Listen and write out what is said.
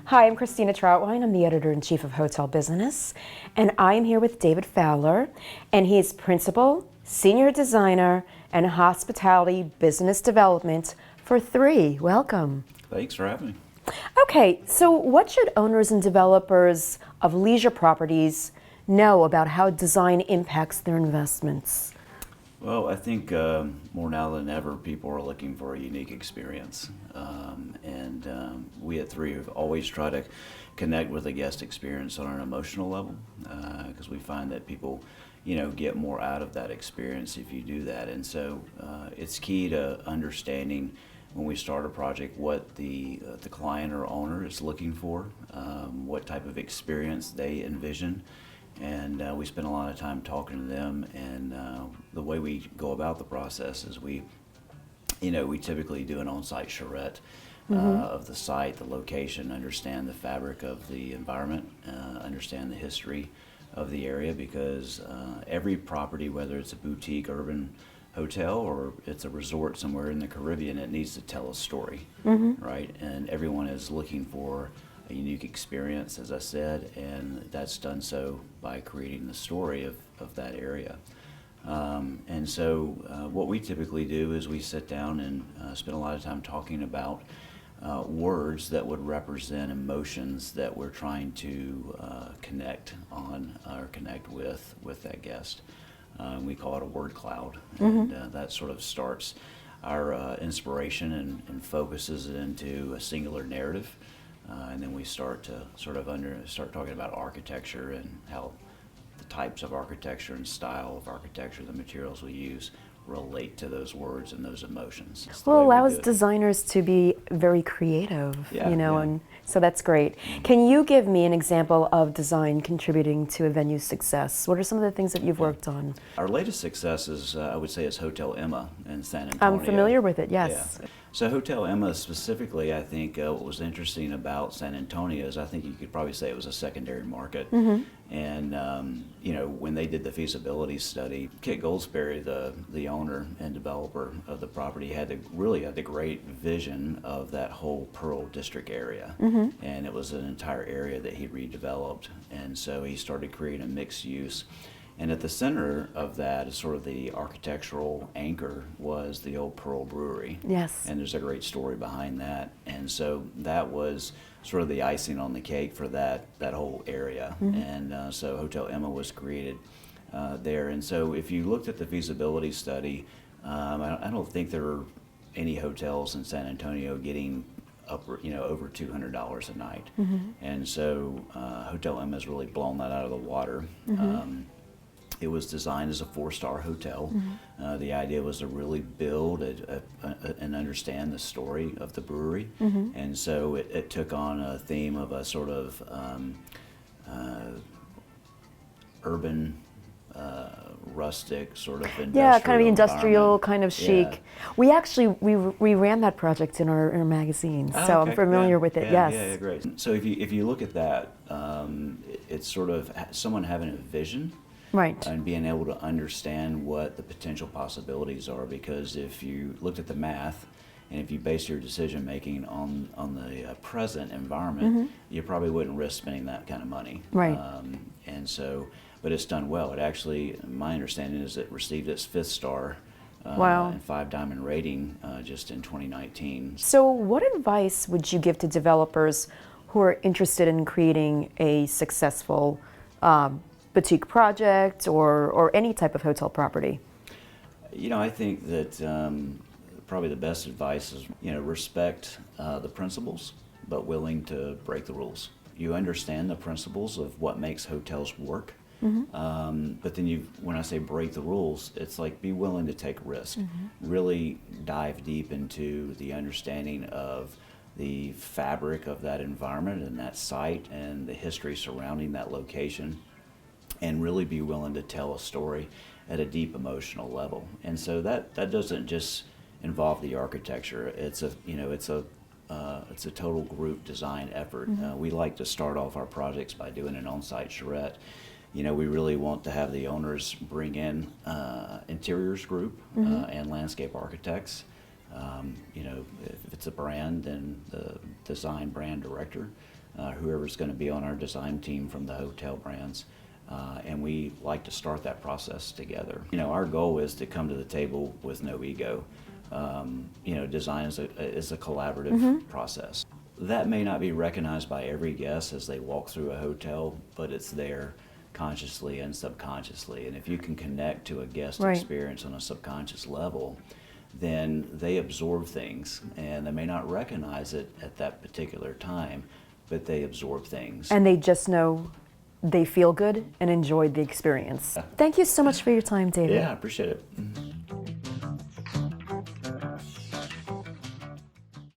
Hi, I'm Christina Trauthwein. I'm the editor-in-chief of Hotel Business, and I'm here with David Fowler, and he's principal, senior designer, and hospitality business development for Trauthwein. Welcome. Thanks for having me. Okay, so what should owners and developers of leisure properties know about how design impacts their investments? Well, I think more now than ever, people are looking for a unique experience. We at Trauthwein have always tried to connect with the guest experience on an emotional level because we find that people, get more out of that experience if you do that. And so it's key to understanding when we start a project what the client or owner is looking for, what type of experience they envision. And we spend a lot of time talking to them, and the way we go about the process is we typically do an on-site charrette of the site, the location, understand the fabric of the environment, understand the history of the area, because every property, whether it's a boutique urban hotel or it's a resort somewhere in the Caribbean, it needs to tell a story, right? And everyone is looking for a unique experience, as I said, and that's done so by creating the story of that area. And so what we typically do is we sit down and spend a lot of time talking about words that would represent emotions that we're trying to connect on or connect with that guest. We call it a word cloud, and that sort of starts our inspiration and focuses it into a singular narrative. And then we start to start talking about architecture and how the types of architecture and style of architecture, the materials we use, relate to those words and those emotions. Well, it allows designers to be very creative, and so that's great. Can you give me an example of design contributing to a venue's success? What are some of the things that you've worked on? Our latest success is, I would say, is Hotel Emma in San Antonio. I'm familiar with it, yes. Yeah. So Hotel Emma specifically, I think what was interesting about San Antonio is I think you could probably say it was a secondary market. And when they did the feasibility study, Kit Goldsberry, the owner and developer of the property, had the great vision of that whole Pearl District area. And it was an entire area that he redeveloped. And so he started creating a mixed use. And at the center of that, is sort of the architectural anchor, was the old Pearl Brewery. Yes. And there's a great story behind that. And so that was sort of the icing on the cake for that whole area. And so Hotel Emma was created there. And so if you looked at the feasibility study, I don't think there are any hotels in San Antonio getting over $200 a night. And so Hotel Emma has really blown that out of the water. It was designed as a 4-star hotel. The idea was to really build and understand the story of the brewery. And so it took on a theme of a sort of urban, rustic sort of industrial. Yeah, kind of industrial, kind of chic. Yeah. We actually we ran that project in our magazine, so I'm familiar with it. Yes. Yeah, great. So if you look at that, it's sort of someone having a vision. Right. And being able to understand what the potential possibilities are, because if you looked at the math and if you base your decision making on the present environment, you probably wouldn't risk spending that kind of money. Right. But it's done well. It actually, my understanding is it received its 5th star and 5-diamond rating just in 2019. So what advice would you give to developers who are interested in creating a successful boutique project or any type of hotel property? I think that probably the best advice is, respect the principles, but willing to break the rules. You understand the principles of what makes hotels work, but then when I say break the rules, it's like be willing to take risk. Really dive deep into the understanding of the fabric of that environment and that site and the history surrounding that location, and really be willing to tell a story at a deep emotional level. And so that doesn't just involve the architecture. It's a total group design effort. We like to start off our projects by doing an on-site charrette. We really want to have the owners bring in interiors group and landscape architects. If it's a brand, then the design brand director. whoever's going to be on our design team from the hotel brands. And we like to start that process together. You know, our goal is to come to the table with no ego. You know, design is a collaborative process. That may not be recognized by every guest as they walk through a hotel, but it's there consciously and subconsciously. And if you can connect to a guest experience on a subconscious level, then they absorb things, and they may not recognize it at that particular time, but they absorb things. And they just know they feel good and enjoyed the experience. Thank you so much for your time, David. Yeah, I appreciate it.